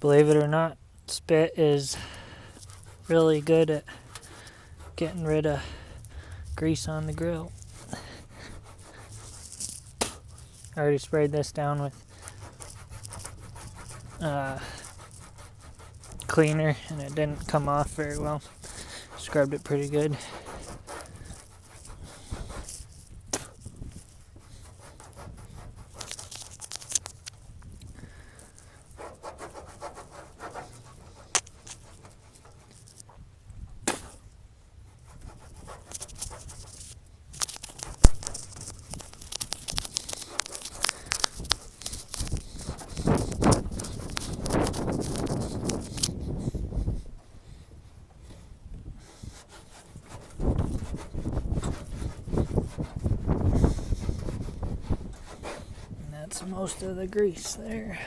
Believe it or not, spit is really good at getting rid of grease on the grill. I already sprayed this down with cleaner and it didn't come off very well. Scrubbed it pretty good. And that's most of the grease there.